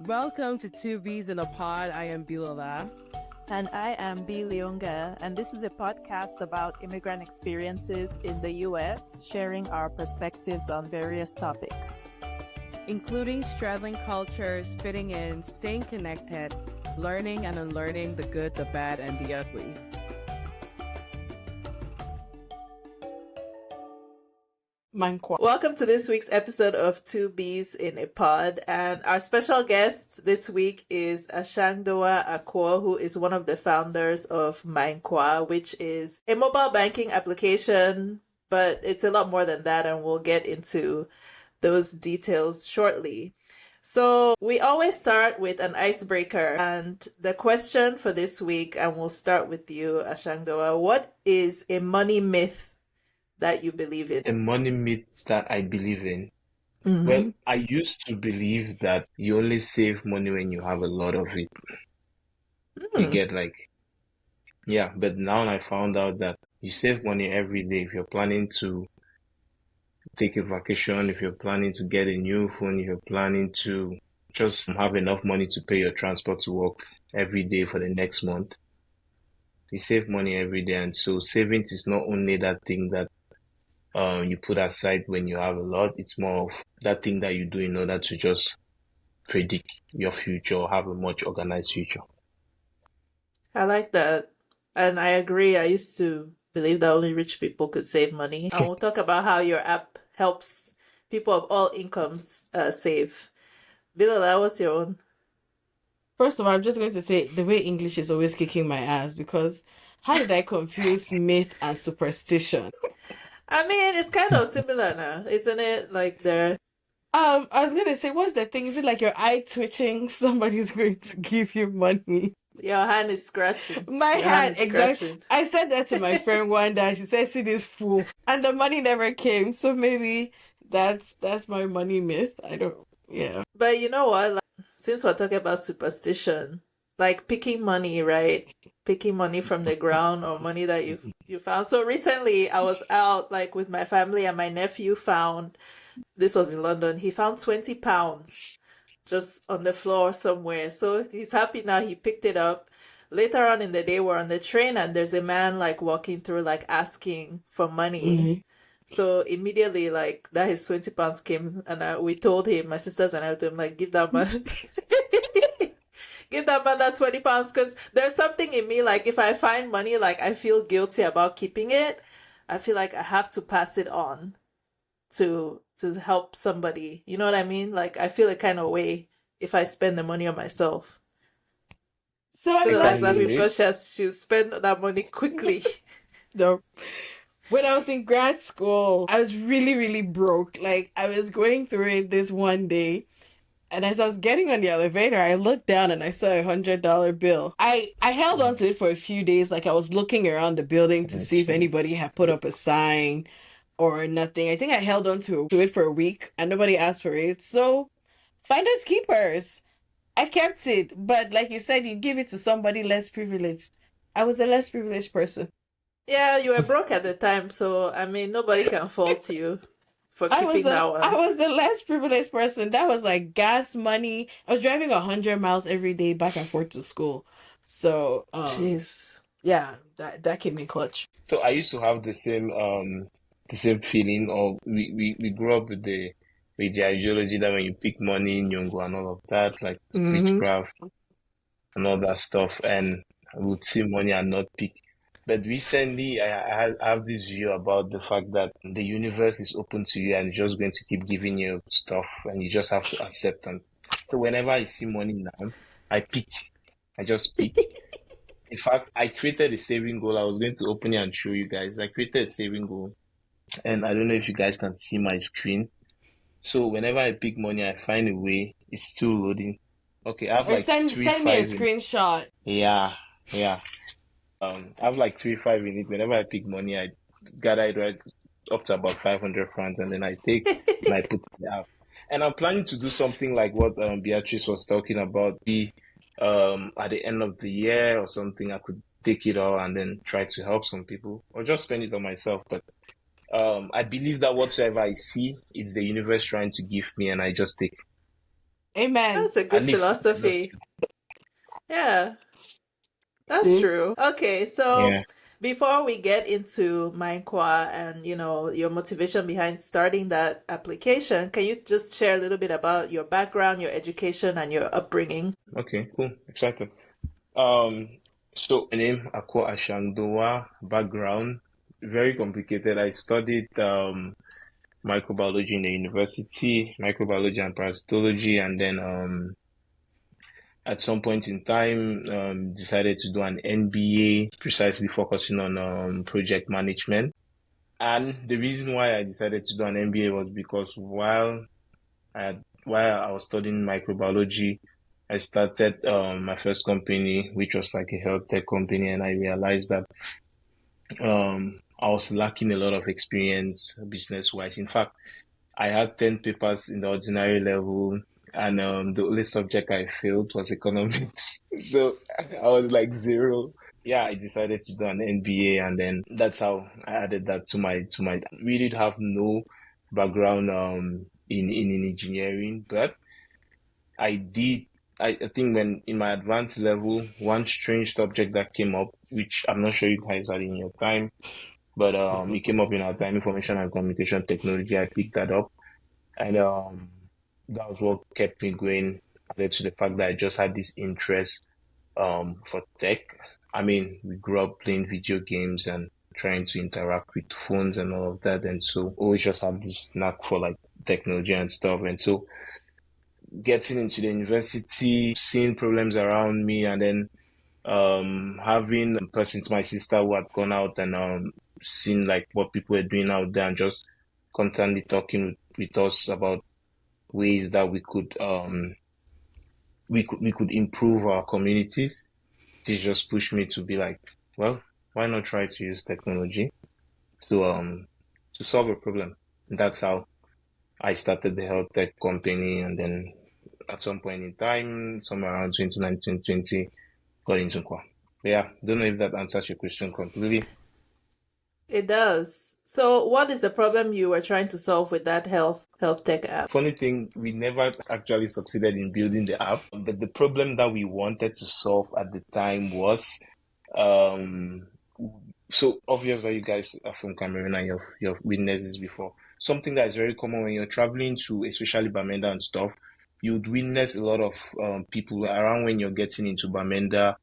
Welcome to Two Bees in a Pod. I am Bilola. And I am B. Leonga, and this is a podcast about immigrant experiences in the U.S., sharing our perspectives on various topics, Including straddling cultures, fitting in, staying connected, learning and unlearning the good, the bad, and the ugly. myNkwa. Welcome to this week's episode of Two Bees in a Pod, and our special guest this week is Ashangndowah Akwo, who is one of the founders of myNkwa, which is a mobile banking application, but it's a lot more than that, and we'll get into those details shortly. So we always start with an icebreaker, and the question for this week, and we'll start with you, Ashangndowah, what is a money myth that you believe in? A money myth that I believe in. Mm-hmm. Well, I used to believe that you only save money when you have a lot of it. You get but now I found out that you save money every day if you're planning to take a vacation, if you're planning to get a new phone, if you're planning to just have enough money to pay your transport to work every day for the next month. You save money every day, and so savings is not only that thing that you put aside when you have a lot. It's more of that thing that you do in order to just predict your future or have a much organized future. I like that. And I agree. I used to believe that only rich people could save money. And we'll talk about how your app helps people of all incomes save. Bilal, what's your own? First of all, I'm just going to say the way English is always kicking my ass, because how did I confuse myth and superstition? I mean, it's kind of similar now, isn't it? Like they're... I was going to say, what's the thing? Is it like your eye twitching? Somebody's going to give you money. Your hand is scratching. My Your hand, is exactly. scratching. I said that to my friend one day. She said, "See this fool," and the money never came. So maybe that's my money myth. I don't. Yeah. But you know what? Like, since we're talking about superstition, like picking money, right? Picking money from the ground or money that you found. So recently I was out like with my family, and my nephew found, this was in London, he found 20 pounds just on the floor somewhere. So he's happy now, he picked it up. Later on in the day, we're on the train, and there's a man like walking through, like asking for money. Mm-hmm. So immediately, like, that his 20 pounds came, and we told him, my sisters and I told him, like, give that man give that man that 20 pounds, because there's something in me, like, if I find money, like, I feel guilty about keeping it. I feel like I have to pass it on to help somebody. You know what I mean? Like, I feel a kind of way if I spend the money on myself. So I'm That's like, not because she'll spend that money quickly. no. When I was in grad school, I was really, really broke. Like, I was going through it this one day, and as I was getting on the elevator, I looked down and I saw $100 bill. I held on to it for a few days. Like, I was looking around the building to see if anybody had put up a sign or nothing. I think I held on to it for a week, and nobody asked for it. So, finders keepers. I kept it, but like you said, you give it to somebody less privileged. I was a less privileged person. Yeah, you were broke at the time, so I mean, nobody can fault you for keeping that one. I was the less privileged person. That was like gas money. I was driving 100 miles every day back and forth to school. So, Jeez. yeah, that came in clutch. So I used to have the same feeling, or we grew up with the ideology that when you pick money in Nyongo and all of that, like witchcraft and all that stuff, and I would see money and not pick. But recently, I have this view about the fact that the universe is open to you and it's just going to keep giving you stuff, and you just have to accept them. So whenever I see money now, I pick. I just pick. In fact, I created a saving goal. I was going to open it and show you guys. I created a saving goal, and I don't know if you guys can see my screen. So whenever I pick money, I find a way. It's still loading. Okay, I have like send me a 3-5 screenshot. Yeah. I have like 3-5 in it. Whenever I pick money, I gather it right up to about 500 francs, and then I take and I put it in the app. And I'm planning to do something like what Beatrice was talking about. At the end of the year or something, I could take it all and then try to help some people, or just spend it on myself. But I believe that whatsoever I see, it's the universe trying to give me, and I just take. Amen. That's a At good least philosophy. Yeah, that's See? true. Okay, so yeah. before we get into myNkwa and your motivation behind starting that application, can you just share a little bit about your background, your education, and your upbringing? Okay, cool. Excited. Um, so my name Akwo Ashangndowah, background very complicated. I studied microbiology in the university, microbiology and parasitology, and then at some point in time decided to do an MBA, precisely focusing on project management. And the reason why I decided to do an MBA was because while I was studying microbiology, I started my first company, which was like a health tech company, and I realized that I was lacking a lot of experience business wise. In fact, I had 10 papers in the ordinary level, and the only subject I failed was economics. So I was like zero. Yeah, I decided to do an MBA, and then that's how I added that to my. We did have no background in engineering, but I did. I think when in my advanced level, one strange subject that came up, which I'm not sure you guys had in your time, but it came up in our time, information and communication technology. I picked that up, and that was what kept me going. Added to the fact that I just had this interest for tech. I mean, we grew up playing video games and trying to interact with phones and all of that, and so always just have this knack for like technology and stuff. And so getting into the university, seeing problems around me, and then having a person to my sister who had gone out and seen like what people were doing out there and just constantly talking with us about ways that we could improve our communities. This just pushed me to be like, well, why not try to use technology to to solve a problem? And that's how I started the health tech company, and then at some point in time, somewhere around 2019, 2020, got into myNkwa. Yeah, don't know if that answers your question completely. It does. So, what is the problem you were trying to solve with that health tech app? Funny thing, we never actually succeeded in building the app, but the problem that we wanted to solve at the time was, um, so obvious that you guys are from Cameroon and you've witnessed this before. Something that is very common when you're traveling to, especially Bamenda and stuff, you'd witness a lot of people around when you're getting into Bamenda.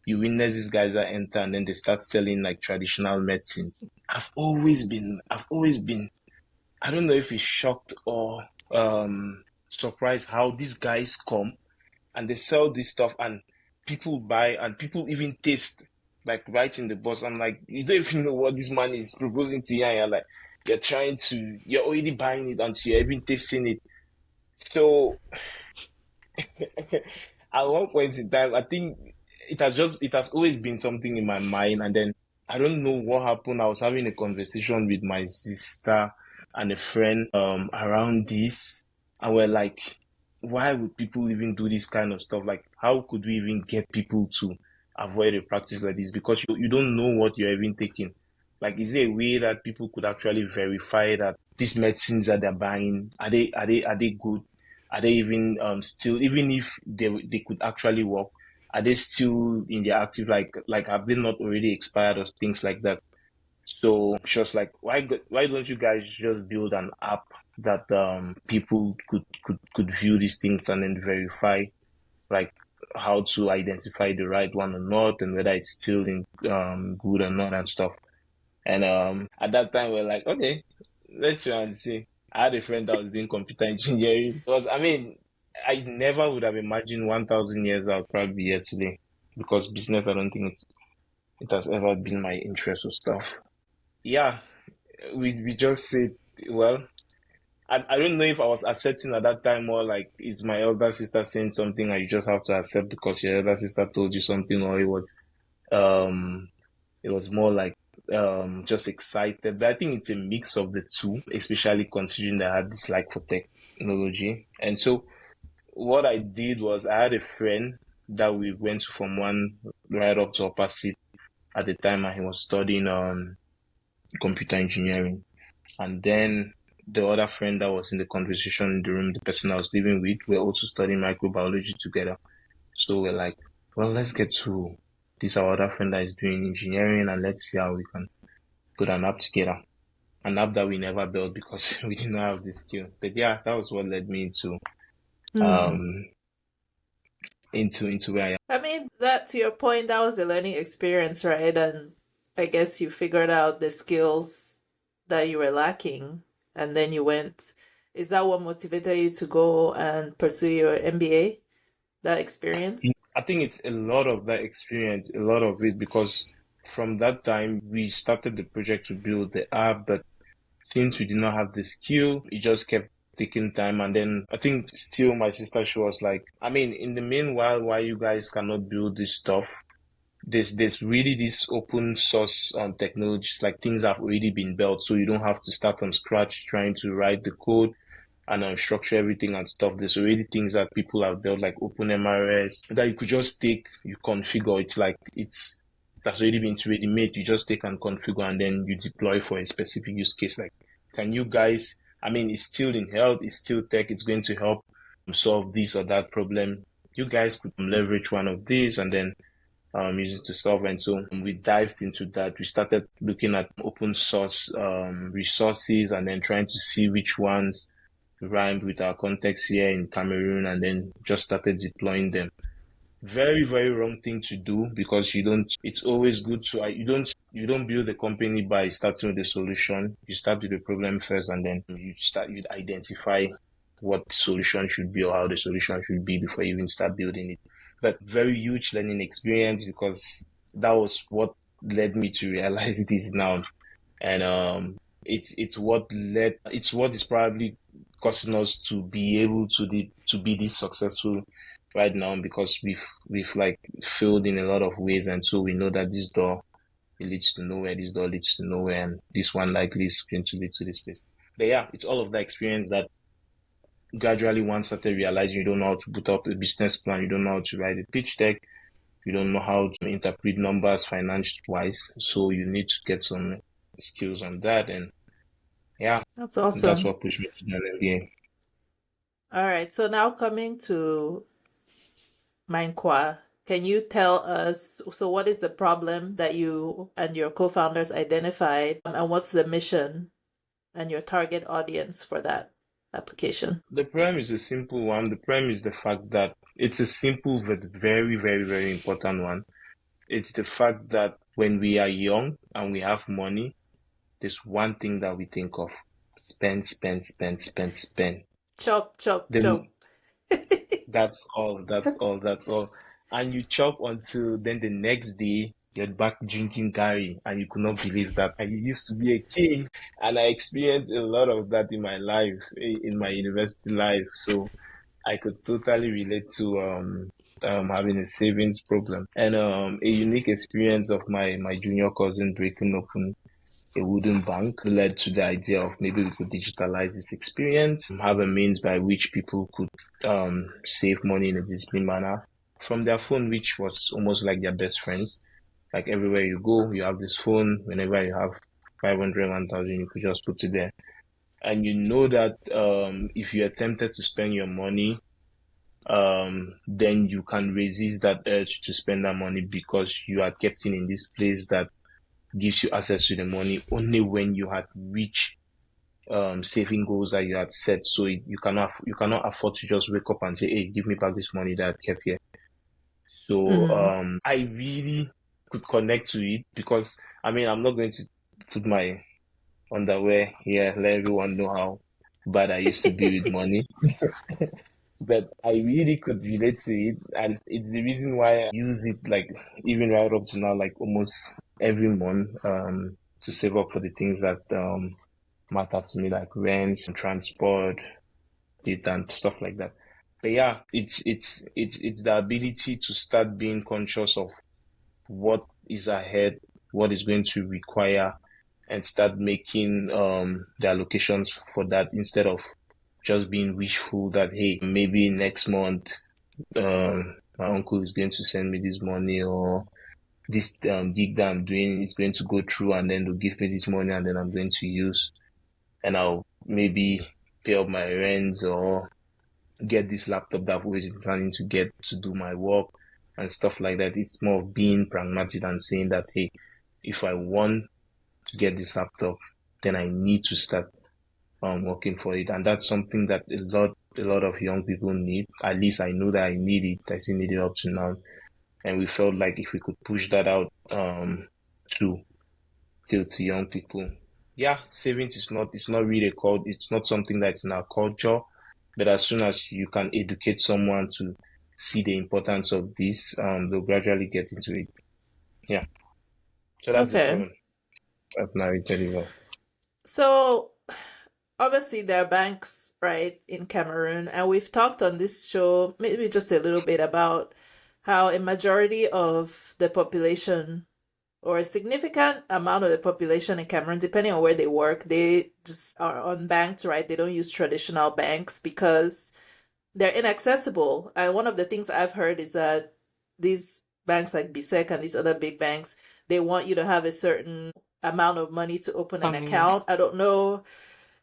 You witness these guys that enter and then they start selling like traditional medicines. I've always been I don't know if it's shocked or surprised how these guys come and they sell this stuff and people buy and people even taste like right in the bus. I'm like, you don't even know what this man is proposing to you, and you're like, you're already buying it and you're even tasting it. So at one point in time, I think it has always been something in my mind, and then I don't know what happened. I was having a conversation with my sister and a friend around this, and we're like, why would people even do this kind of stuff? Like, how could we even get people to avoid a practice like this? Because you don't know what you're even taking. Like, is there a way that people could actually verify that these medicines that they're buying are they good? Are they even still, even if they could actually work, are they still in their active, like have they not already expired or things like that? So just like, why don't you guys just build an app that people could view these things and then verify like how to identify the right one or not, and whether it's still in good or not and stuff. And at that time, we're like, okay, let's try and see. I had a friend that was doing computer engineering. I mean, I never would have imagined 1,000 years I would probably be here today, because business, I don't think it has ever been my interest or stuff. Yeah, we just said, well, I don't know if I was accepting at that time, or like, it's my elder sister saying something and you just have to accept because your elder sister told you something, or um it was more like just excited. But I think it's a mix of the two, especially considering that I had this like for technology. And so what I did was, I had a friend that we went to from one right up to upper seat at the time, and he was studying computer engineering. And then the other friend that was in the conversation in the room, the person I was living with, we're also studying microbiology together. So we're like, well, let's get to this our other friend that is doing engineering, and let's see how we can put an app together. An app that we never built because we didn't have the skill. But yeah, that was what led me into where I am. I mean, that to your point, that was a learning experience, right? And I guess you figured out the skills that you were lacking, and then you went. Is that what motivated you to go and pursue your MBA? That experience? I think it's a lot of that experience, a lot of it, because from that time we started the project to build the app, but since we did not have the skill, it just kept taking time. And then I think still my sister, she was like, I mean, in the meanwhile, why you guys cannot build this stuff? There's really this open source technologies, like things have already been built, so you don't have to start from scratch trying to write the code and structure everything and stuff. There's already things that people have built, like OpenMRS, that you could just take, you configure. It's like that's already been ready made. You just take and configure, and then you deploy for a specific use case. Like, can you guys? I mean, it's still in health, it's still tech. It's going to help solve this or that problem. You guys could leverage one of these and then use it to solve. And so we dived into that. We started looking at open source resources and then trying to see which ones rhymed with our context here in Cameroon, and then just started deploying them. Very, very wrong thing to do, because it's always good to, you don't build a company by starting with a solution. You start with the problem first, and then you identify what the solution should be or how the solution should be before you even start building it. But very huge learning experience, because that was what led me to realize this now. And it's what is probably causing us to be able to be this successful right now, because we've like failed in a lot of ways, and so we know that this door, it leads to nowhere, this door leads to nowhere, and this one likely is going to lead to this place. But yeah, it's all of the experience that gradually one started realizing you don't know how to put up a business plan, you don't know how to write a pitch deck, you don't know how to interpret numbers finance wise, so you need to get some skills on that. And yeah, That's awesome. That's what pushed me to do an MBA. All right. So now coming to myNkwa, can you tell us, so what is the problem that you and your co-founders identified, and what's the mission and your target audience for that application? The problem is a simple one. The problem is the fact that it's a simple but very, very, very important one. It's the fact that when we are young and we have money, there's one thing that we think of: spend, spend, spend, spend, spend. Chop, chop, Then chop. that's all. And you chop until then the next day you're back drinking Gary, and you could not believe that. And you used to be a king, and I experienced a lot of that in my life, in my university life. So I could totally relate to having a savings problem. And a unique experience of my junior cousin breaking open a wooden bank led to the idea of maybe we could digitalize this experience, have a means by which people could save money in a disciplined manner from their phone, which was almost like their best friends. Like everywhere you go, you have this phone. Whenever you have 500, 1,000, you could just put it there. And you know that if you are tempted to spend your money, then you can resist that urge to spend that money, because you are kept in this place that gives you access to the money only when you had reached saving goals that you had set. So you cannot afford to just wake up and say, hey, give me back this money that I kept here. So I really could connect to it, because I mean, I'm not going to put my underwear here, let everyone know how bad I used to be with money. But I really could relate to it, and it's the reason why I use it, like even right up to now, like almost every month, to save up for the things that matter to me, like rents and transport, data and stuff like that. But yeah, it's the ability to start being conscious of what is ahead, what is going to require, and start making the allocations for that, instead of just being wishful that, hey, maybe next month my uncle is going to send me this money, or this gig that I'm doing is going to go through, and then they'll give me this money, and then I'm going to use, and I'll maybe pay up my rents or get this laptop that I've always been planning to get to do my work and stuff like that. It's more of being pragmatic and saying that, hey, if I want to get this laptop, then I need to start working for it. And that's something that a lot of young people need. At least I know that I need it. I still need it up to now. And we felt like if we could push that out to to young people. Yeah, savings is not, it's not really called, it's not something that's in our culture. But as soon as you can educate someone to see the importance of this, they'll gradually get into it. Yeah. So that's the Okay. problem. I've narrated it well. So obviously there are banks, right, in Cameroon, and we've talked on this show maybe just a little bit about how a majority of the population or a significant amount of the population in Cameroon, depending on where they work, they just are unbanked, right? They don't use traditional banks because they're inaccessible. And one of the things I've heard is that these banks like BSEC and these other big banks, they want you to have a certain amount of money to open an account. I don't know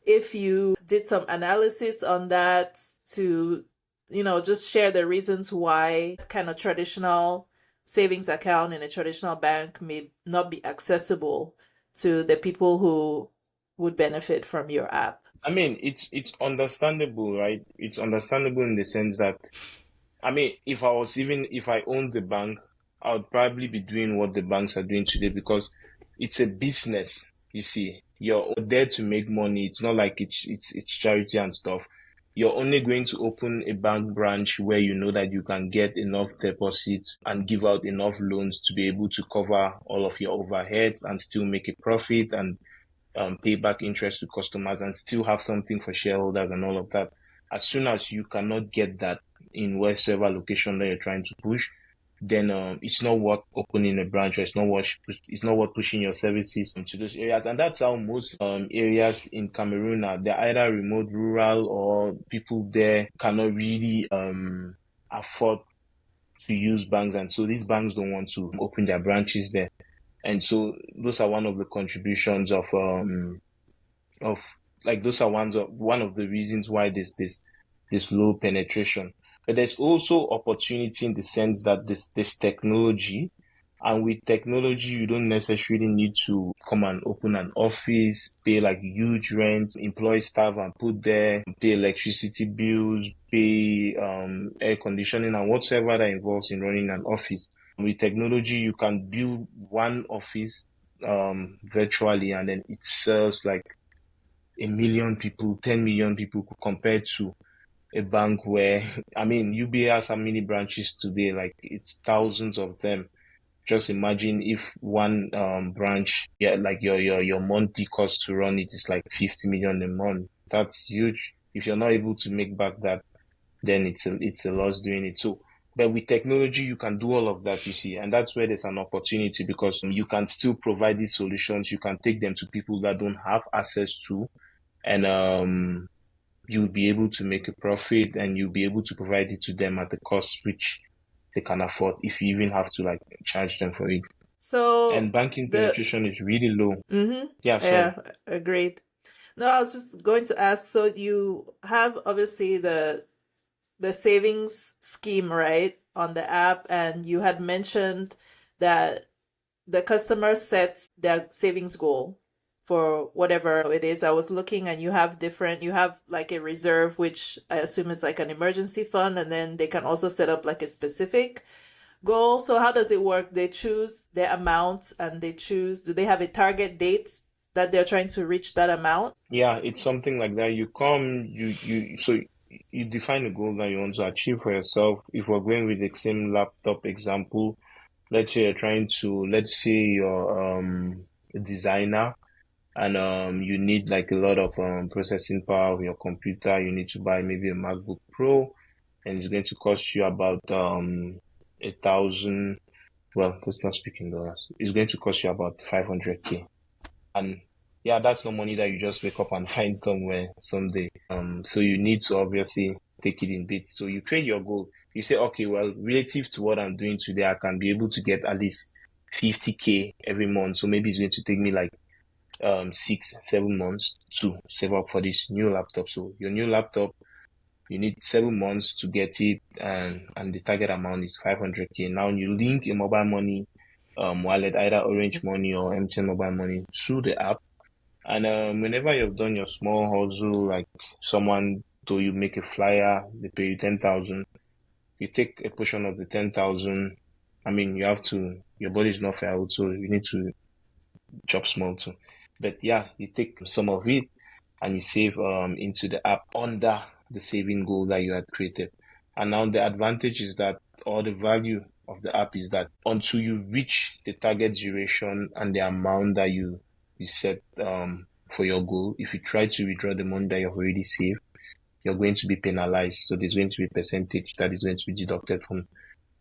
if you did some analysis on that to, just share the reasons why kind of traditional savings account in a traditional bank may not be accessible to the people who would benefit from your app. I mean, it's understandable, right? It's understandable in the sense that, I mean, if I owned the bank, I would probably be doing what the banks are doing today because it's a business. You see, you're there to make money. It's not like it's charity and stuff. You're only going to open a bank branch where you know that you can get enough deposits and give out enough loans to be able to cover all of your overheads and still make a profit and pay back interest to customers and still have something for shareholders and all of that. As soon as you cannot get that in whatever location that you're trying to push, then it's not worth opening a branch, or it's not worth pushing your services into those areas. And that's how most areas in Cameroon are. They're either remote, rural, or people there cannot really afford to use banks, and so these banks don't want to open their branches there. And so those are one of the contributions of like those are one of the reasons why this low penetration. But there's also opportunity in the sense that this technology, and with technology you don't necessarily need to come and open an office, pay like huge rent, employ staff and put there, pay electricity bills, pay air conditioning and whatsoever that involves in running an office. With technology, you can build one office virtually, and then it serves like 1 million people, 10 million people compared to a bank where, I mean, UBA has how many branches today? Like it's thousands of them. Just imagine if one branch, yeah, like your monthly cost to run it is like 50 million a month. That's huge. If you're not able to make back that, then it's a loss doing it. So, but with technology, you can do all of that, you see, and that's where there's an opportunity because you can still provide these solutions. You can take them to people that don't have access to, and you'll be able to make a profit, and you'll be able to provide it to them at the cost which they can afford, if you even have to like charge them for it. So And banking the penetration is really low. Yeah, sorry. yeah, agreed. No, I was just going to ask, so you have obviously the savings scheme, right, on the app, and you had mentioned that the customer sets their savings goal for whatever it is. I was looking, and you have like a reserve, which I assume is like an emergency fund, and then they can also set up like a specific goal. So how does it work? They choose the amount, and do they have a target date that they're trying to reach that amount? Yeah, it's something like that. So you define a goal that you want to achieve for yourself. If we're going with the same laptop example, let's say you're a designer, and you need like a lot of processing power of your computer. You need to buy maybe a MacBook Pro, and it's going to cost you about 1,000. Well, let's not speak in dollars. It's going to cost you about 500K. And yeah, that's no money that you just wake up and find somewhere someday. So you need to obviously take it in bits. So you create your goal. You say, okay, well, relative to what I'm doing today, I can be able to get at least 50K every month. So maybe it's going to take me like 6, 7 months to save up for this new laptop. So your new laptop, you need 7 months to get it, and the target amount is 500k. Now you link a mobile money wallet, either Orange Money or MTN Mobile Money, to the app. And whenever you've done your small hustle, like someone told you make a flyer, they pay you 10,000. You take a portion of the 10,000. I mean, your body is not firewood, so you need to chop small too. But yeah, you take some of it and you save into the app under the saving goal that you had created. And now the advantage is that, or the value of the app is that until you reach the target duration and the amount that you set for your goal, if you try to withdraw the money that you've already saved, you're going to be penalized. So there's going to be a percentage that is going to be deducted from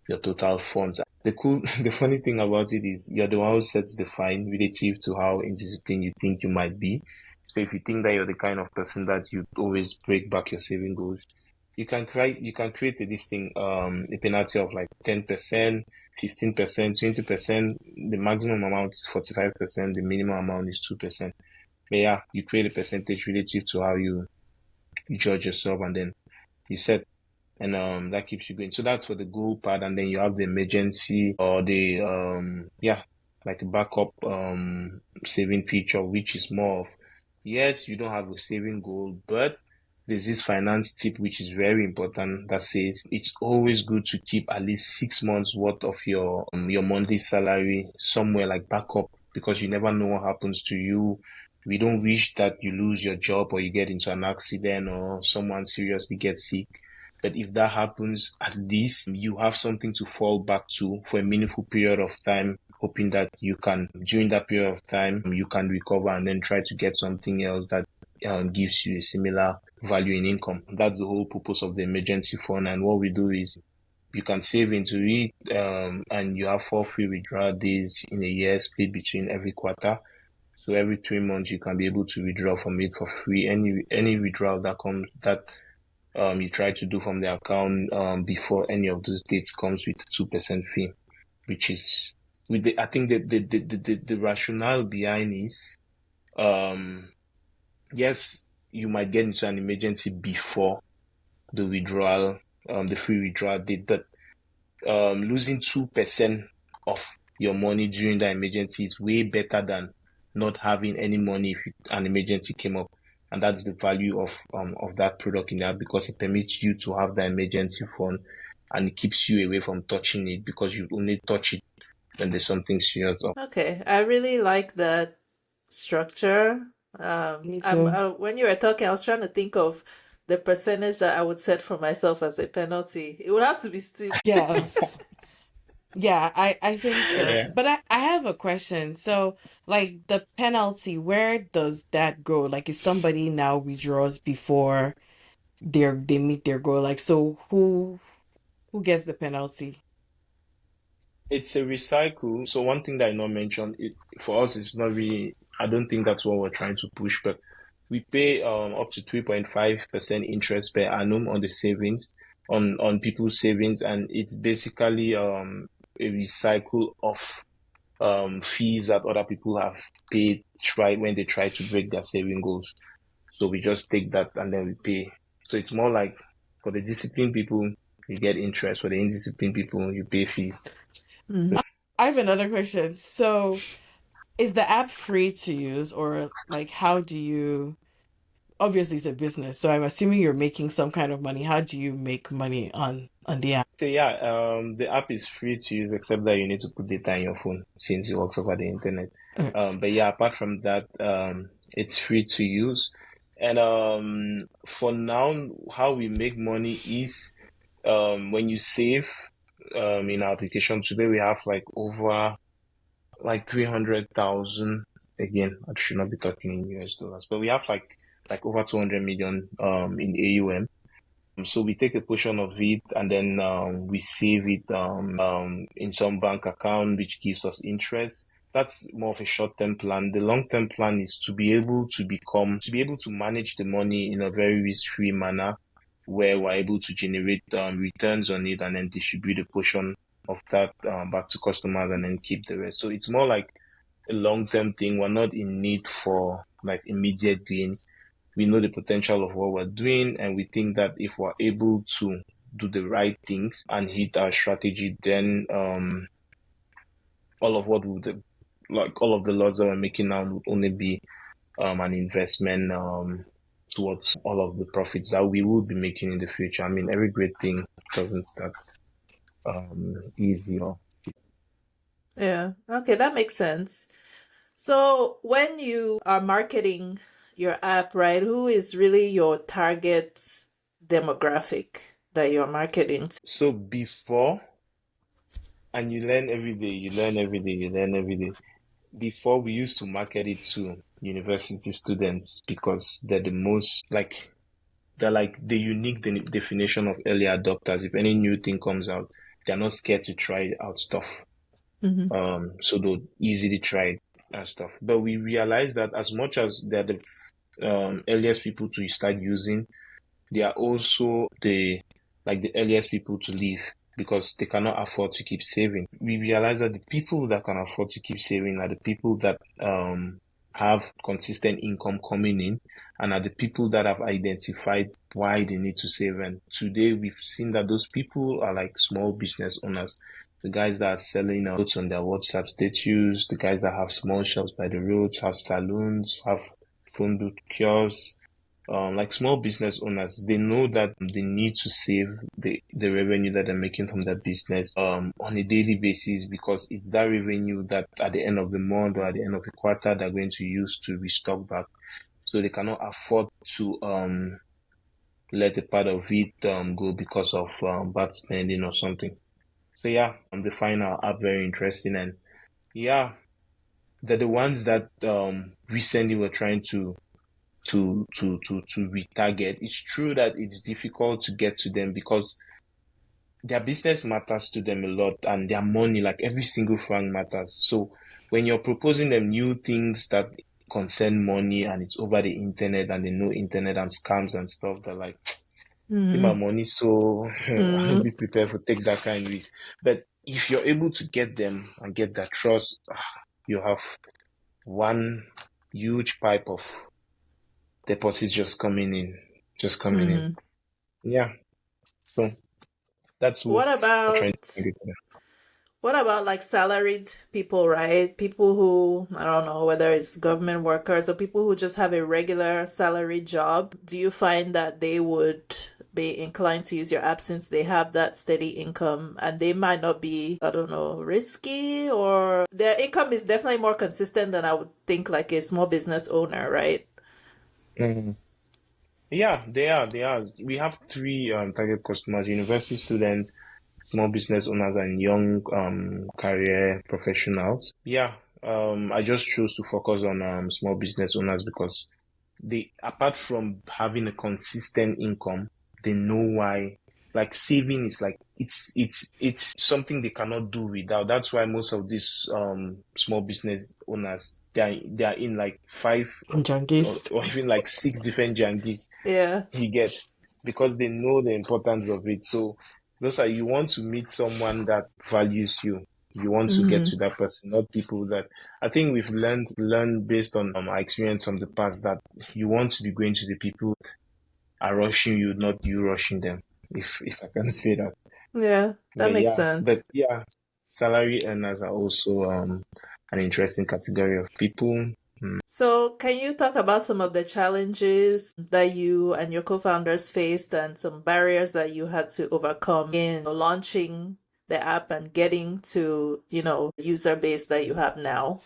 your total funds. The funny thing about it is you're the one who sets the fine relative to how indisciplined you think you might be. So if you think that you're the kind of person that you always break back your saving goals, you can create this thing, a penalty of like 10%, 15%, 20%. The maximum amount is 45%. The minimum amount is 2%. But yeah, you create a percentage relative to how you judge yourself, and then you set, and that keeps you going. So that's for the goal part, and then you have the emergency or the like a backup saving feature, which is more of, yes, you don't have a saving goal, but there's this finance tip which is very important that says it's always good to keep at least 6 months worth of your monthly salary somewhere, like backup, because you never know what happens to you. We don't wish that you lose your job or you get into an accident or someone seriously gets sick. But if that happens, at least you have something to fall back to for a meaningful period of time, hoping that you can, during that period of time, you can recover and then try to get something else that gives you a similar value in income. That's the whole purpose of the emergency fund. And what we do is you can save into it, and you have 4 free withdrawal days in a year, split between every quarter. So every 3 months you can be able to withdraw from it for free. Any withdrawal that you try to do from the account before any of those dates comes with 2% fee, which is I think the rationale behind is, yes, you might get into an emergency before the withdrawal, the free withdrawal date, but losing 2% of your money during that emergency is way better than not having any money if an emergency came up. And that's the value of that product in that, because it permits you to have that emergency fund, and it keeps you away from touching it, because you only touch it when there's something serious up. Okay, I really like that structure. Me too. When you were talking, I was trying to think of the percentage that I would set for myself as a penalty. It would have to be steep. Yes. Yeah, I think so. Yeah. But I have a question. So, like the penalty, where does that go? Like if somebody now withdraws before they meet their goal, like so who gets the penalty? It's a recycle. So one thing that I not mentioned, for us, it's not really, I don't think that's what we're trying to push, but we pay up to 3.5% interest per annum on the savings, on people's savings, and it's basically a recycle of fees that other people have paid when they try to break their saving goals. So we just take that and then we pay. So it's more like, for the disciplined people, you get interest. For the indisciplined people, you pay fees. I have another question. So, is the app free to use, or like how do you, obviously it's a business, so I'm assuming you're making some kind of money. How do you make money on the app? So yeah, the app is free to use, except that you need to put data in your phone since it works over the internet. Okay. But yeah, apart from that, it's free to use. And for now, how we make money is, when you save in our application today, we have like over like 300,000. Again, I should not be talking in US dollars, but we have like over 200 million in AUM. So we take a portion of it, and then we save it in some bank account, which gives us interest. That's more of a short-term plan. The long-term plan is to be able to manage the money in a very risk-free manner, where we're able to generate returns on it, and then distribute a portion of that back to customers, and then keep the rest. So it's more like a long-term thing. We're not in need for like immediate gains. We know the potential of what we're doing, and we think that if we're able to do the right things and hit our strategy, then all of what would like all of the loss that we're making now would only be an investment towards all of the profits that we will be making in the future. I mean, every great thing doesn't start easy or Yeah. Okay, that makes sense. So when you are marketing your app, right, who is really your target demographic that you're marketing to? so before, and you learn every day, you learn every day, you learn every day. Before, we used to market it to university students because they're the most like they're like the unique definition of early adopters. If any new thing comes out, they're not scared to try out stuff. Mm-hmm. So they'll easily try it and stuff. But we realize that as much as they're the earliest people to start using, they are also the earliest people to leave because they cannot afford to keep saving. We realize that the people that can afford to keep saving are the people that have consistent income coming in and are the people that have identified why they need to save. And today we've seen that those people are like small business owners. The guys that are selling clothes on their WhatsApp status, the guys that have small shops by the roads, have saloons, have phone booth kiosks, like small business owners, they know that they need to save the revenue that they're making from their business on a daily basis because it's that revenue that at the end of the month or at the end of the quarter they're going to use to restock back. So they cannot afford to let a part of it go because of bad spending or something. So yeah, they find our app very interesting, and yeah, they're the ones that recently were trying to retarget. It's true that it's difficult to get to them because their business matters to them a lot and their money, like every single franc matters. So when you're proposing them new things that concern money and it's over the internet and they know internet and scams and stuff, they're like, give my money, so I'll be prepared to take that kind of risk. But if you're able to get them and get that trust, you have one huge pipe of deposits just coming in. Yeah. So that's who What we're trying to about bring it to. what about like salaried people, right? People who, I don't know, whether it's government workers or people who just have a regular salary job. Do you find that they would be inclined to use your app since they have that steady income and they might not be, I don't know, risky, or their income is definitely more consistent than I would think like a small business owner, right? Mhm. Yeah, they are. They are. We have three target customers: university students, small business owners, and young career professionals. Yeah. I just chose to focus on small business owners because they, apart from having a consistent income, they know why. Like saving is like it's something they cannot do without. That's why most of these small business owners they are in like five Junkies. or even like six different junkies Yeah. you get because they know the importance of it. So those are, you want to meet someone that values you. You want to get Mm-hmm. to that person, not people that I think we've learned based on our experience from the past that you want to be going to the people that are rushing you, not you rushing them. If I can say that. Yeah, that makes But sense. yeah, salary earners are also an interesting category of people. So, can you talk about some of the challenges that you and your co-founders faced and some barriers that you had to overcome in launching the app and getting to, user base that you have now?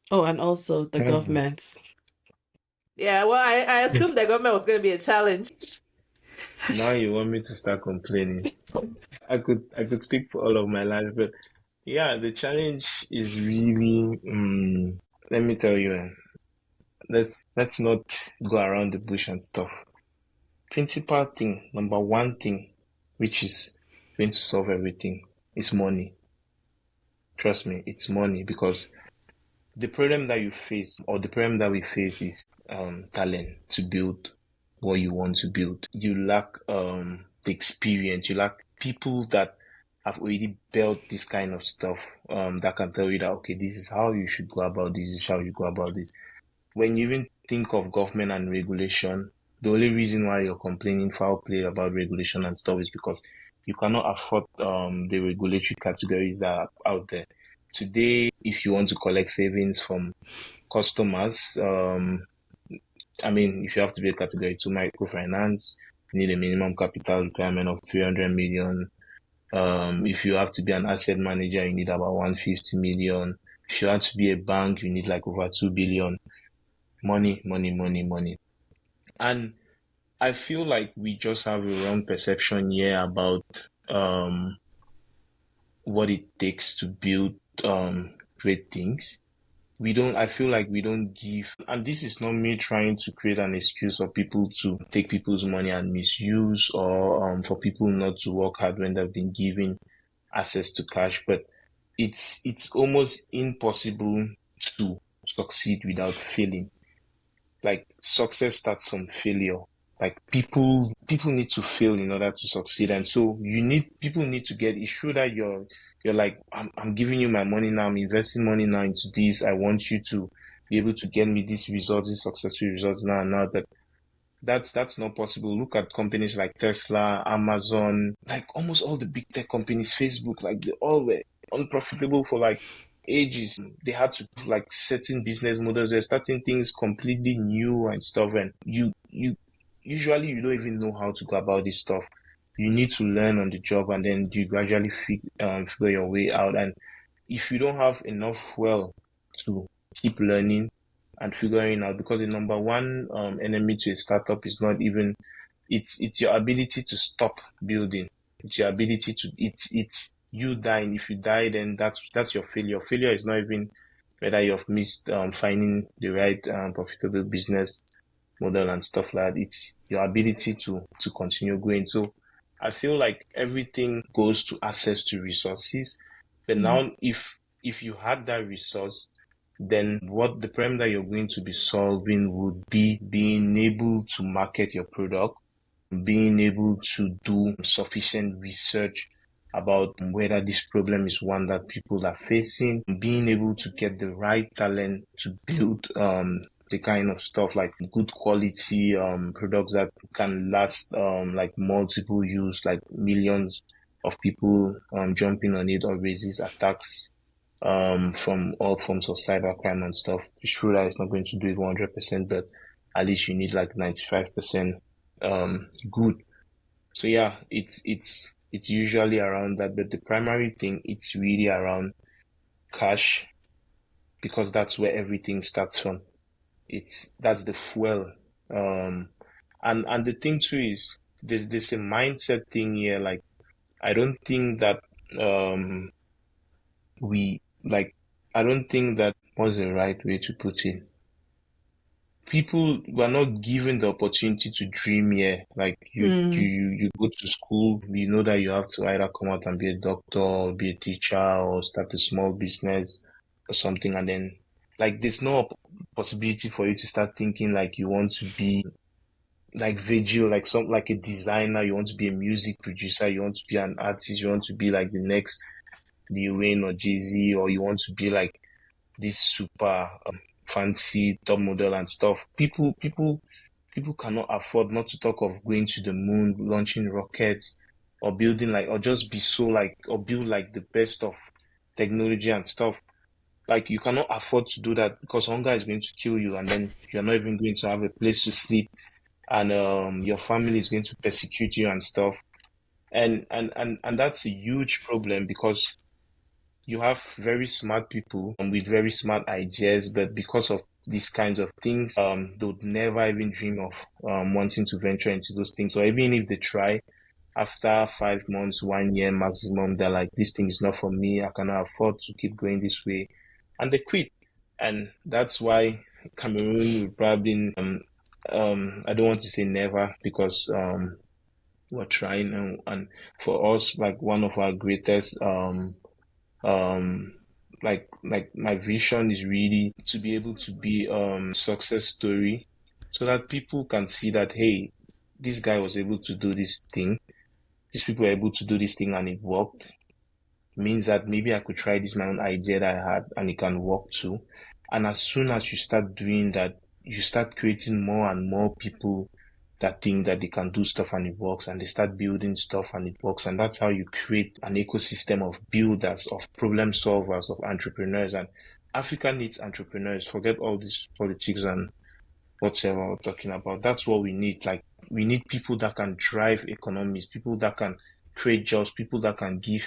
Oh, and also the Hmm. government. Yeah, well, I assumed the government was going to be a challenge. Now you want me to start complaining. I could speak for all of my life, but yeah, the challenge is really let me tell you, let's not go around the bush and stuff. Principal thing, number one thing, which is going to solve everything, is money. Trust me, it's money because the problem that you face or the problem that we face is talent to build what you want to build. You lack the experience. You lack people that have already built this kind of stuff that can tell you that, okay, this is how you should go about this, is how you go about this. When you even think of government and regulation, the only reason why you're complaining foul play about regulation and stuff is because you cannot afford the regulatory categories that are out there. Today, if you want to collect savings from customers, if you have to be a category 2 microfinance, you need a minimum capital requirement of 300 million. If you have to be an asset manager, you need about 150 million. If you have to be a bank, you need like over 2 billion. Money. And I feel like we just have a wrong perception here about what it takes to build great things. I feel like we don't give, and this is not me trying to create an excuse for people to take people's money and misuse, or for people not to work hard when they've been given access to cash, but it's almost impossible to succeed without failing. Like, success starts from failure. Like, people need to fail in order to succeed, and so people need to get. It's true that you're like, I'm giving you my money now, I'm investing money now into this. I want you to be able to get me these results, these successful results now and now. But that's not possible. Look at companies like Tesla, Amazon, like almost all the big tech companies, Facebook, like they all were unprofitable for like ages. They had to like certain business models. They're starting things completely new and stuff, and you usually you don't even know how to go about this stuff. You need to learn on the job, and then you gradually figure your way out. And if you don't have enough fuel to keep learning and figuring out, because the number one enemy to a startup is not even, it's your ability to stop building. It's your ability to, it's you dying. If you die, then that's your failure. Failure is not even whether you've missed finding the right profitable business model and stuff like that. It's your ability to continue going. So I feel like everything goes to access to resources. But now if you had that resource, then what the problem that you're going to be solving would be being able to market your product, being able to do sufficient research about whether this problem is one that people are facing, being able to get the right talent to build the kind of stuff like good quality products that can last like multiple use, like millions of people jumping on it, or resist attacks from all forms of cybercrime and stuff. It's true that it's not going to do it 100%, but at least you need like 95% good. So yeah, it's usually around that, but the primary thing, it's really around cash, because that's where everything starts from. That's the fuel. And the thing too is there's a mindset thing here. Like, I don't think that I don't think that was the right way to put it. People were not given the opportunity to dream here. Like, you go to school, you know that you have to either come out and be a doctor, or be a teacher, or start a small business or something, and then like there's no possibility for you to start thinking like you want to be like visual, like a designer, you want to be a music producer, you want to be an artist, you want to be like the next Lil Wayne or Jay-Z, or you want to be like this super fancy top model and stuff. People cannot afford, not to talk of going to the moon, launching rockets, or building like, or just be so like, or build like the best of technology and stuff. Like, you cannot afford to do that, because hunger is going to kill you, and then you're not even going to have a place to sleep, and your family is going to persecute you and stuff. And that's a huge problem, because you have very smart people with very smart ideas, but because of these kinds of things, they would never even dream of wanting to venture into those things. Or even if they try, after 5 months, 1 year maximum, they're like, this thing is not for me, I cannot afford to keep going this way, and they quit. And that's why Cameroon will probably, I don't want to say never, because we're trying, and for us, like, one of our greatest like my vision is really to be able to be success story, so that people can see that, hey, this guy was able to do this thing, these people were able to do this thing, and it worked. means that maybe I could try this my own idea that I had and it can work too. And as soon as you start doing that, you start creating more and more people that think that they can do stuff and it works, and they start building stuff and it works. And that's how you create an ecosystem of builders, of problem solvers, of entrepreneurs. And Africa needs entrepreneurs. Forget all this politics and whatever we're talking about. That's what we need. Like, we need people that can drive economies, people that can create jobs, people that can give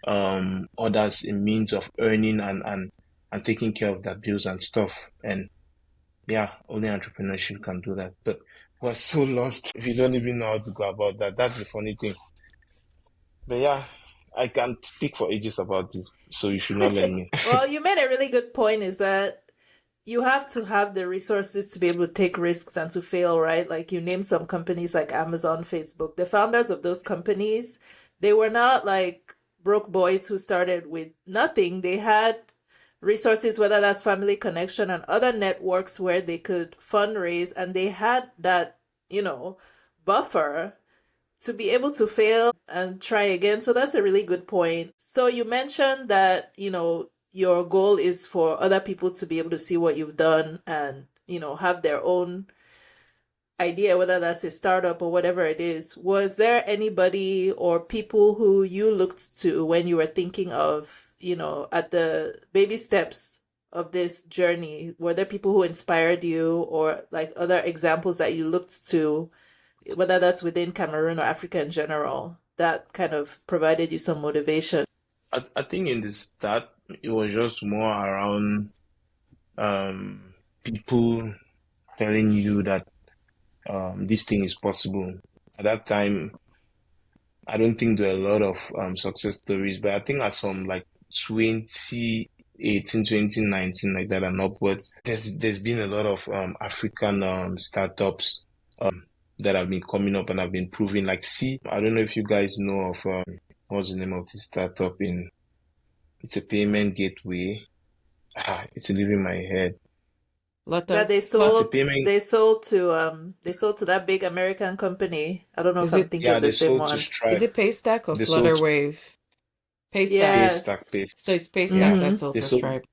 others a means of earning and taking care of their bills and stuff. And yeah, only entrepreneurship can do that. But we're so lost. We don't even know how to go about that. That's the funny thing. But yeah, I can speak for ages about this, so you should not let me. Well, you made a really good point, is that you have to have the resources to be able to take risks and to fail, right? Like, you name some companies like Amazon, Facebook. The founders of those companies, they were not like broke boys who started with nothing. They had resources, whether that's family connection and other networks where they could fundraise, and they had that, buffer to be able to fail and try again. So that's a really good point. So you mentioned that, your goal is for other people to be able to see what you've done and, have their own idea, whether that's a startup or whatever it is. Was there anybody or people who you looked to when you were thinking of, at the baby steps of this journey? Were there people who inspired you, or like other examples that you looked to, whether that's within Cameroon or Africa in general, that kind of provided you some motivation? I think in the start, it was just more around people telling you that this thing is possible. At that time, I don't think there are a lot of success stories, but I think as from like 2018, 2019, like that and upwards, there's been a lot of African startups that have been coming up and have been proving. Like, see, I don't know if you guys know of what's the name of this startup it's a payment gateway. It's leaving my head. That they It's a sold, payment. they sold to that big American company. I don't know if Is I'm it thinking Yeah, of the they same sold to one. is Stripe. it Paystack or They sold to Flutterwave? Paystack. Yes. Paystack. So it's Paystack Yeah, that Mm-hmm. sold they to sold. Stripe.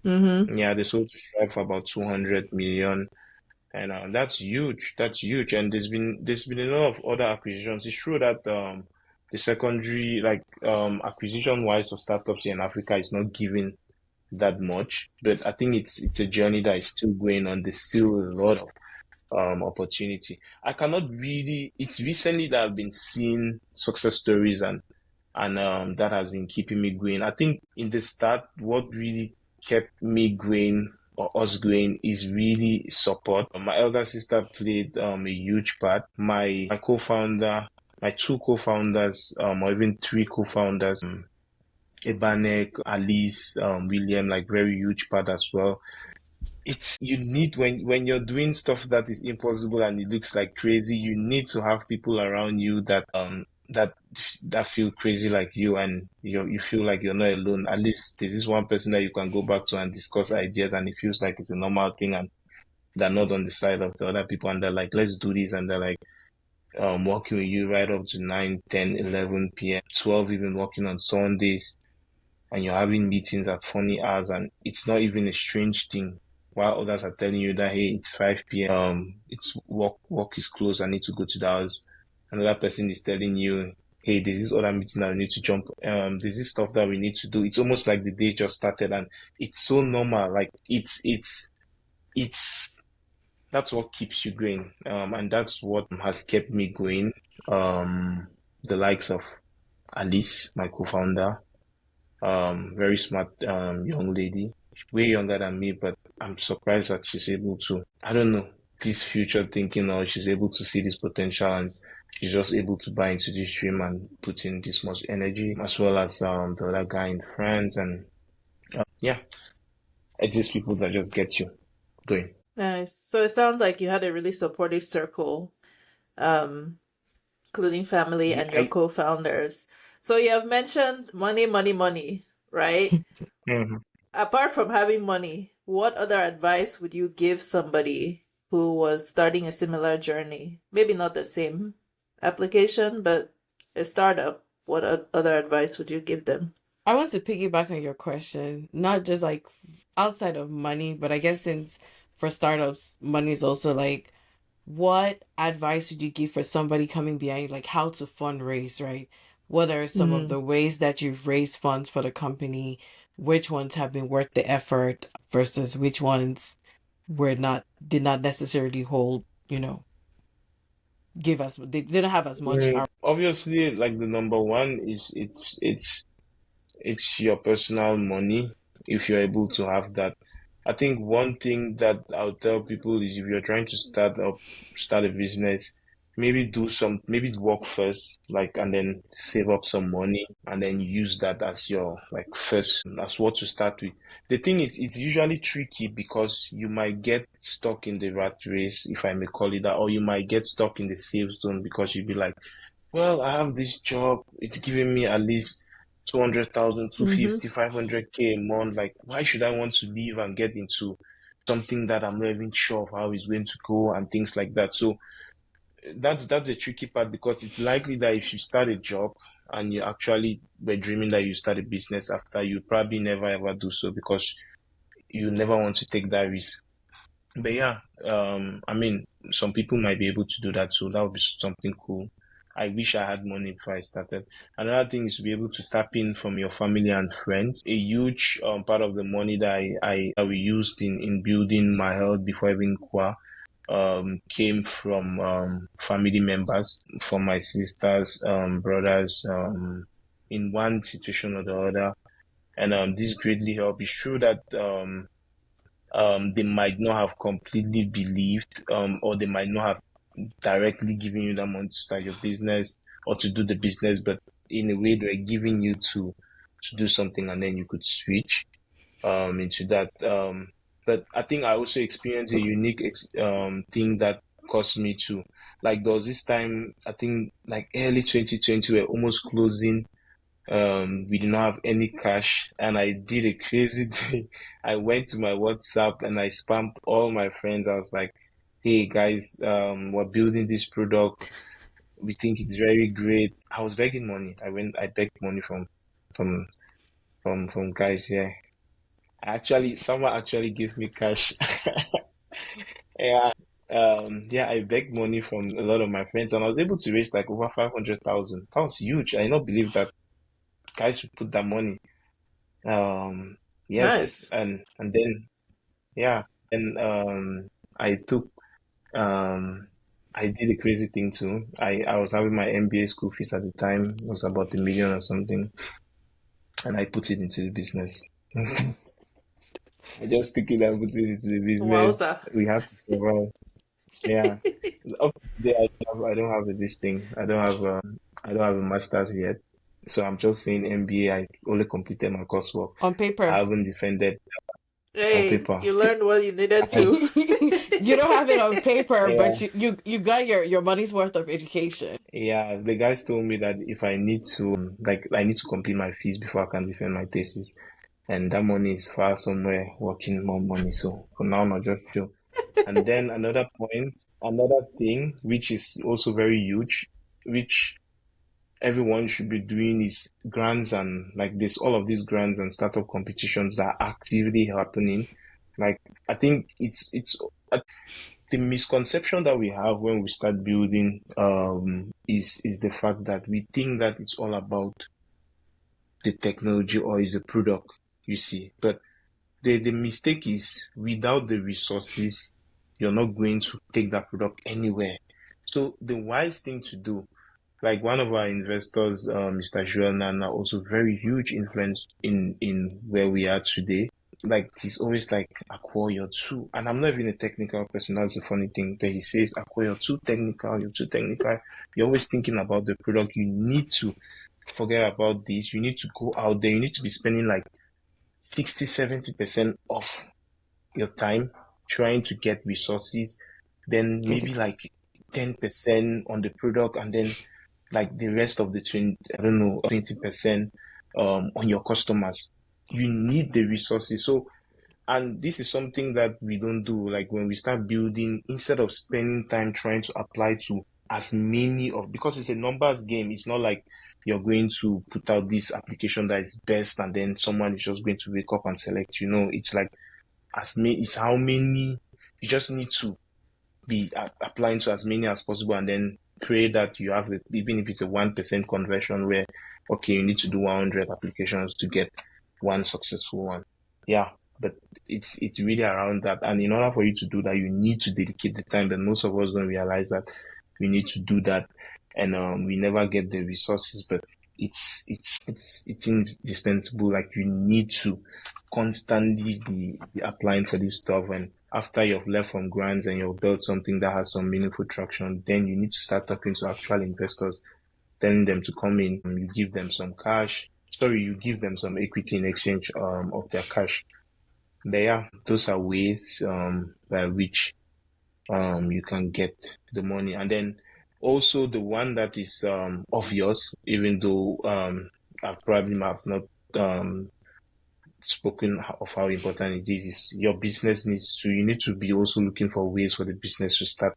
Mm-hmm. Yeah, they sold to Stripe for about 200 million. And that's huge. That's huge. And there's been a lot of other acquisitions. It's true that the secondary, like, acquisition wise of startups here in Africa is not giving that much, but I think it's a journey that is still going on. There's still a lot of opportunity. I cannot really. It's recently that I've been seeing success stories, and that has been keeping me going. I think in the start, what really kept me going or us going is really support. My elder sister played a huge part. My co-founder, my two co-founders, or even three co-founders, Ebanek, Alice, William, like, very huge part as well. It's you need when you're doing stuff that is impossible and it looks like crazy, you need to have people around you that feel crazy like you, and you feel like you're not alone. At least there's this one person that you can go back to and discuss ideas, and it feels like it's a normal thing, and they're not on the side of the other people, and they're like, let's do this, and they're like working with you right up to 9, 10, 11 p.m., 12, even working on Sundays, and you're having meetings at funny hours, and it's not even a strange thing. While others are telling you that, hey, it's 5 p.m., it's work is closed, I need to go to the house. Another person is telling you, hey, there's this other meeting that we need to jump. There's this stuff that we need to do. It's almost like the day just started, and it's so normal. Like, it's that's what keeps you going. And that's what has kept me going. The likes of Alice, my co-founder, very smart young lady, way younger than me, but I'm surprised that she's able to, I don't know, this future thinking, or she's able to see this potential, and she's just able to buy into this dream and put in this much energy, as well as the other guy in France. And yeah, it's just people that just get you going. Nice. So it sounds like you had a really supportive circle, um, including family Yeah, and your co-founders. So you have mentioned money, money, money, right? mhm. Apart from having money, what other advice would you give somebody who was starting a similar journey? Maybe not the same application, but a startup. what other advice would you give them? I want to piggyback on your question, not just like outside of money, but I guess since for startups, money is also like, what advice would you give for somebody coming behind, like how to fundraise, right? What are some of Mm, the ways that you've raised funds for the company? Which ones have been worth the effort versus which ones did not necessarily hold, give us, they didn't have as much. Obviously, like the number one is it's your personal money if you're able to have that. I think one thing that I'll tell people is if you're trying to start a business, maybe work first, like, and then save up some money and then use that as your, like, first, as what to start with. The thing is, it's usually tricky because you might get stuck in the rat race, if I may call it that, or you might get stuck in the safe zone because you'd be like, well, I have this job. It's giving me at least 200,000, mm-hmm. 250, 500K a month. Like, why should I want to leave and get into something that I'm not even sure of how it's going to go and things like that? So that's a tricky part because it's likely that if you start a job and you actually were dreaming that you start a business after, you probably never ever do so because you never want to take that risk. But yeah, I mean, some people might be able to do that, so that would be something cool. I wish I had money before I started. Another thing is to be able to tap in from your family and friends. A huge part of the money that that we used in building my health before even Kwa came from family members, from my sisters, brothers, in one situation or the other. And this greatly helped. It's true that they might not have completely believed, or they might not have directly given you that money to start your business or to do the business, but in a way they're giving you to do something and then you could switch into that. But I think I also experienced a unique thing that caused me to, like, there was this time, I think like early 2020, we're almost closing. We did not have any cash, and I did a crazy thing. I went to my WhatsApp and I spammed all my friends. I was like, "Hey guys, we're building this product. We think it's very great." I was begging money. I begged money from from guys. Yeah, someone actually gave me cash. Yeah, yeah, I begged money from a lot of my friends, and I was able to raise like over 500,000. That was huge. I did not believe that guys would put that money. Um, yes, Nice. and then yeah, and I took I did a crazy thing too. I was having my MBA school fees at the time, it was about 1 million or something, and I put it into the business. I just took it and put it into the business. Wowza. We had to survive. Yeah. Up to today, I don't have this thing. I don't have a master's yet. So I'm just saying MBA. I only completed my coursework. On I paper. haven't defended on Hey, paper. you learned what you needed I, to. You don't have it on paper, yeah, but you got your money's worth of education. yeah. The guys told me that if I need to, like, I need to complete my fees before I can defend my thesis, and that money is far somewhere working more money. So for now, not just chill. And then another thing, which is also very huge, which everyone should be doing is grants, and like this, all of these grants and startup competitions that are actively happening. Like, I think it's the misconception that we have when we start building is the fact that we think that it's all about the technology or is a product, you see. But the mistake is without the resources, you're not going to take that product anywhere. So the wise thing to do, like one of our investors, Mr. Joel Nana, also very huge influence in where we are today. Like, he's always like, Akwo, you're too, and I'm not even a technical person. That's the funny thing. But he says, Akwo, you're too technical. You're too technical. You're always thinking about the product. You need to forget about this. You need to go out there. You need to be spending like 60, 70% of your time trying to get resources, then maybe like 10% on the product, and then like the rest of the 20, I don't know, 20% on your customers. You need the resources. So, and this is something that we don't do. Like when we start building, instead of spending time trying to apply to as many of, because it's a numbers game. It's not like you're going to put out this application that is best and then someone is just going to wake up and select. It's like it's how many you just need to be applying to as many as possible, and then pray that you have even if it's a 1% conversion where, okay, you need to do 100 applications to get one successful one. Yeah, but it's really around that. And in order for you to do that, you need to dedicate the time. But most of us don't realize that we need to do that, and we never get the resources. But it's indispensable. Like, you need to constantly be applying for this stuff. And after you've left from grants and you've built something that has some meaningful traction, then you need to start talking to actual investors, telling them to come in. You give them some cash. You give them some equity in exchange of their cash. But yeah, those are ways by which you can get the money. And then also the one that is obvious, even though I probably have not spoken of how important it is your business you need to be also looking for ways for the business to start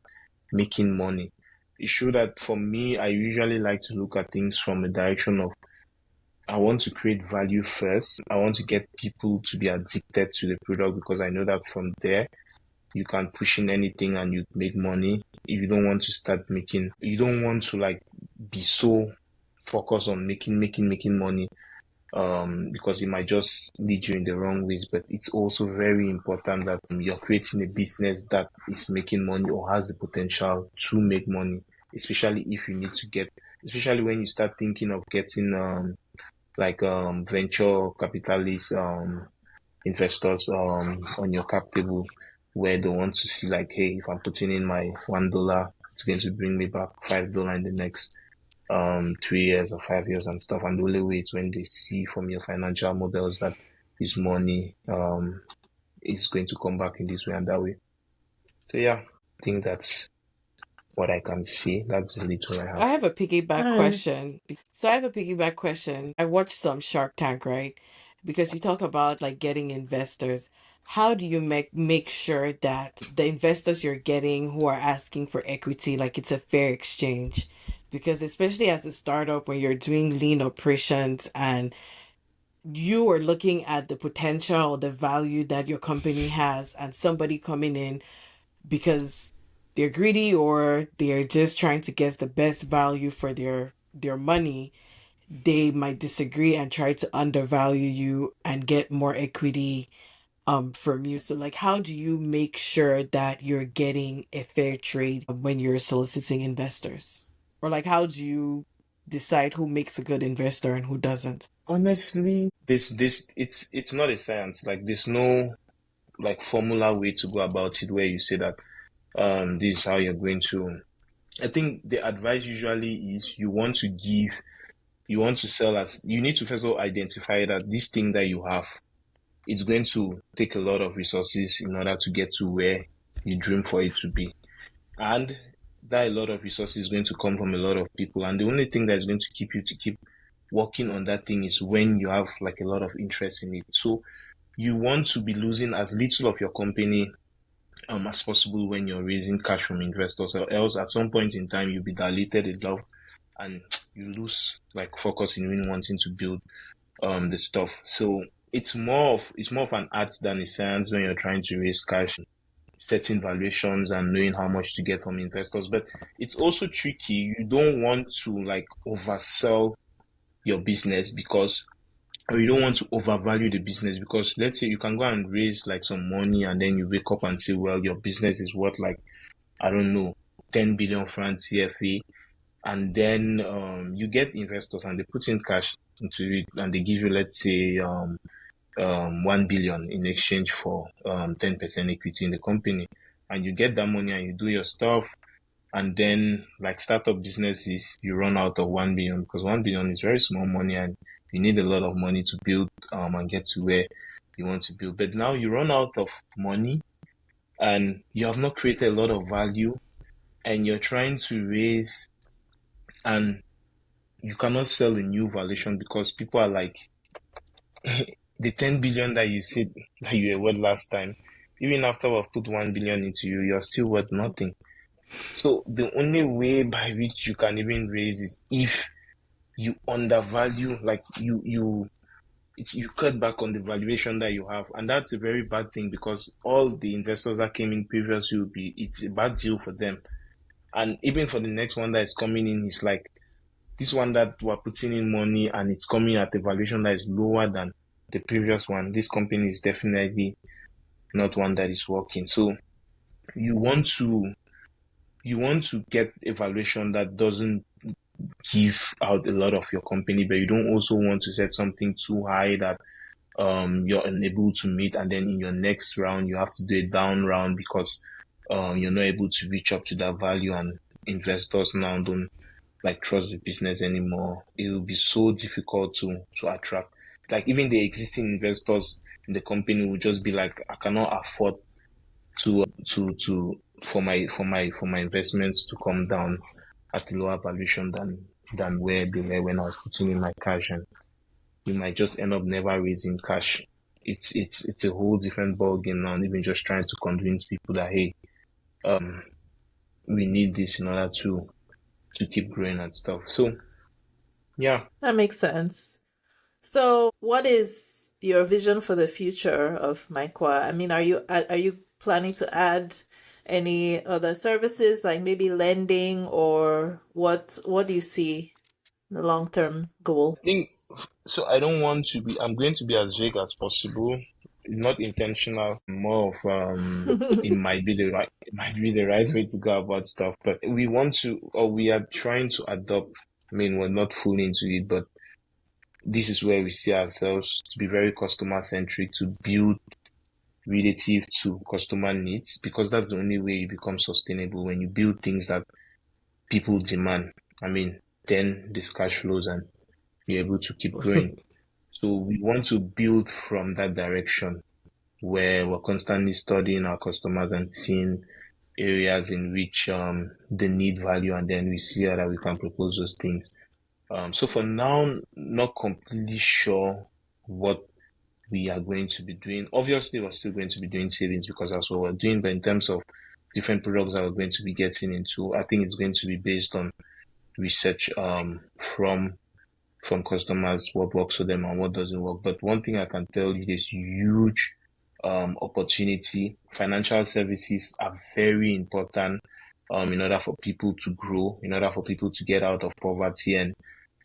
making money. It's true that for me, I usually like to look at things from a direction of, I want to create value first. I want to get people to be addicted to the product, because I know that from there you can push in anything and you make money. You don't want to like be so focused on making money, because it might just lead you in the wrong ways. But it's also very important that you're creating a business that is making money or has the potential to make money, especially especially when you start thinking of getting venture capitalist investors on your cap table, where they want to see like, hey, if I'm putting in my $1, it's going to bring me back $5 in the next 3 years or 5 years and stuff. And the only way is when they see from your financial models that this money is going to come back in this way and that way. So yeah, I think that's what I can see. That's the little I have. I have a piggyback question. So I have a piggyback question. I watched some Shark Tank, right? Because you talk about like getting investors. How do you make sure that the investors you're getting who are asking for equity, like it's a fair exchange? Because especially as a startup, when you're doing lean operations and you are looking at the potential, the value that your company has, and somebody coming in because they're greedy or they're just trying to get the best value for their money, they might disagree and try to undervalue you and get more equity from you. So like, how do you make sure that you're getting a fair trade when you're soliciting investors? Or like, how do you decide who makes a good investor and who doesn't? Honestly, it's not a science. Like, there's no like formula way to go about it where you say that this is how you're going to. I think the advice usually is you need to first of all identify that this thing that you have, it's going to take a lot of resources in order to get to where you dream for it to be. And that a lot of resources is going to come from a lot of people. And the only thing that is going to keep you to keep working on that thing is when you have like a lot of interest in it. So you want to be losing as little of your company as possible when you're raising cash from investors, or else at some point in time you'll be diluted in love and you lose like focus in really wanting to build the stuff. So it's more of an art than a science when you're trying to raise cash, setting valuations and knowing how much to get from investors. But it's also tricky. You don't want to like oversell your business or you don't want to overvalue the business, because let's say you can go and raise like some money and then you wake up and say, well, your business is worth like, I don't know, 10 billion francs CFA. And then you get investors and they put in cash into it and they give you, let's say, 1 billion in exchange for 10% equity in the company. And you get that money and you do your stuff. And then, like startup businesses, you run out of 1 billion, because 1 billion is very small money and you need a lot of money to build and get to where you want to build. But now you run out of money and you have not created a lot of value and you're trying to raise, and you cannot sell a new valuation because people are like, the 10 billion that you said that you were worth last time, even after we've put 1 billion into you, you're still worth nothing. So the only way by which you can even raise is if you undervalue, like you cut back on the valuation that you have, and that's a very bad thing because all the investors that came in previously will be it's a bad deal for them, and even for the next one that is coming in, it's like this one that we're putting in money and it's coming at a valuation that is lower than the previous one. This company is definitely not one that is working. So you want to you want to get a valuation that doesn't give out a lot of your company, but you don't also want to set something too high that you're unable to meet, and then in your next round you have to do a down round because you're not able to reach up to that value, and investors now don't like trust the business anymore. It will be so difficult to attract. Like even the existing investors in the company will just be like, I cannot afford to for my investments to come down at a lower valuation than where they were when I was putting in my cash, and you might just end up never raising cash. It's a whole different ball game now. Even just trying to convince people that hey, um, we need this in order to keep growing and stuff. So yeah, That makes sense. So, what is your vision for the future of myNkwa? I mean, are you planning to add any other services like maybe lending, or what do you see the long-term goal? I think so. I don't want to be. I'm going to be as vague as possible. Not intentional. More of it might be the right way to go about stuff. But we want to, or we are trying to adopt. I mean, we're not fully into it, but this is where we see ourselves to be very customer centric, to build relative to customer needs, because that's the only way you become sustainable when you build things that people demand. I mean, then this cash flows and you're able to keep growing. So we want to build from that direction where we're constantly studying our customers and seeing areas in which they need value, and then we see how that we can propose those things. So for now, not completely sure what we are going to be doing. Obviously, we're still going to be doing savings because that's what we're doing. But in terms of different products that we're going to be getting into, I think it's going to be based on research from customers, what works for them and what doesn't work. But one thing I can tell you, there's huge opportunity. Financial services are very important in order for people to grow, in order for people to get out of poverty. And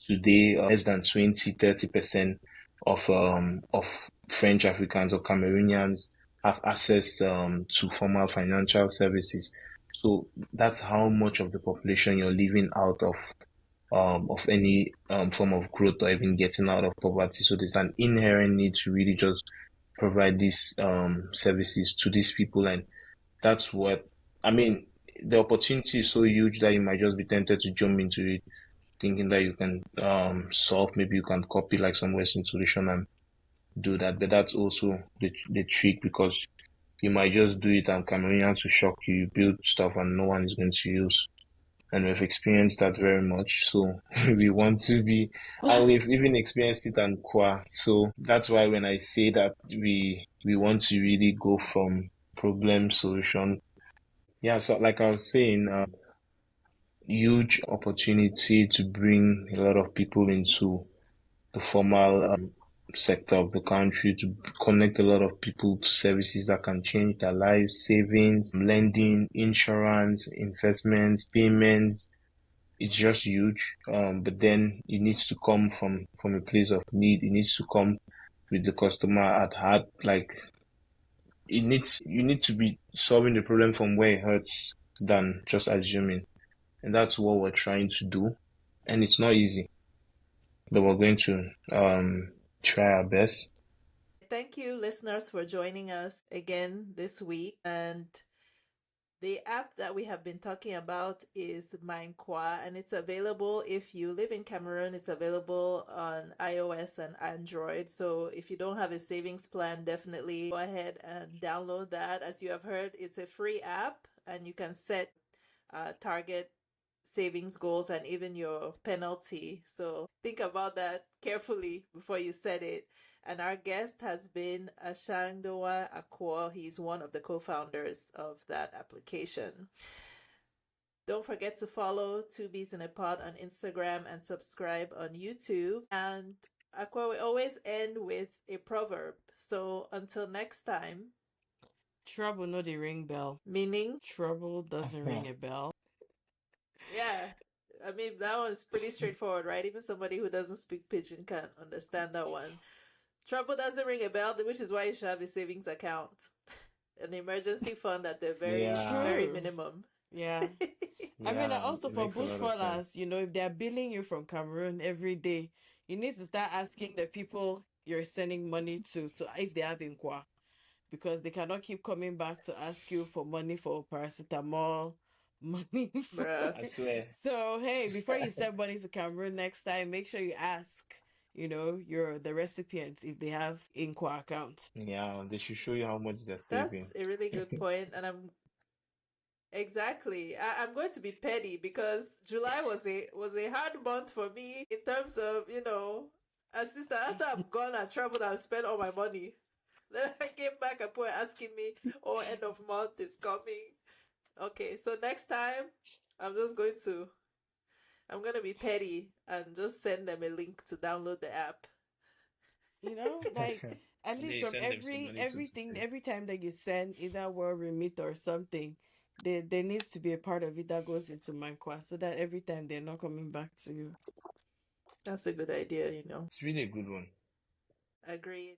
today, less than 20-30% of French Africans or Cameroonians have access to formal financial services. So that's how much of the population you're leaving out of any form of growth or even getting out of poverty. So there's an inherent need to really just provide these services to these people, and that's what I mean. The opportunity is so huge that you might just be tempted to jump into it, thinking that you can solve. Maybe you can copy like some Western solution and do that, but that's also the trick because you might just do it and Cameroonians will shock you. You build stuff and no one is going to use, and we've experienced that very much. So we want to be, and we've even experienced it on Kwa. So that's why when I say that we want to really go from problem solution. Yeah, so like I was saying, huge opportunity to bring a lot of people into the formal sector of the country, to connect a lot of people to services that can change their lives, savings, lending, insurance, investments, payments. It's just huge. But then it needs to come from a place of need. It needs to come with the customer at heart. Like you need to be solving the problem from where it hurts than just assuming. And that's what we're trying to do. And it's not easy, but we're going to try our best. Thank you, listeners, for joining us again this week. And the app that we have been talking about is myNkwa, and it's available if you live in Cameroon. It's available on iOS and Android. So if you don't have a savings plan, definitely go ahead and download that. As you have heard, it's a free app, and you can set target savings goals and even your penalty. So think about that carefully before you set it. And our guest has been Ashangndowah Akwo. He's one of the co founders of that application. Don't forget to follow Two Bees in a Pod on Instagram and subscribe on YouTube. And Akwa, we always end with a proverb. So until next time, Trouble no the ring bell. meaning, Trouble doesn't ring a bell. yeah, I mean, that one's pretty straightforward, right? Even somebody who doesn't speak pidgin can understand that one. Trouble doesn't ring a bell, which is why you should have a savings account, an emergency fund at the very, very True. minimum. Yeah. I mean, Yeah, also it for makes a lot of bushfallers, sense. if they're billing you from Cameroon every day, you need to start asking the people you're sending money to if they have myNkwa, because they cannot keep coming back to ask you for money for paracetamol, money for. Bruh. I swear. So, hey, before you send money to Cameroon next time, make sure you ask, the recipients if they have myNkwa account. Yeah, they should show you how much they're That's saving. a really good point, and I'm going to be petty because July was a hard month for me in terms of, assistant. After I've gone and traveled and spent all my money, then I came back and people were asking me, "Oh, end of month is coming." Okay, so next time I'm gonna be petty and just send them a link to download the app. Like at And then least you from send them some money to everything, save. every time that you send either word remit or something, there needs to be a part of it that goes into myNkwa so that every time they're not coming back to you. That's a good idea. It's really a good one. Agreed.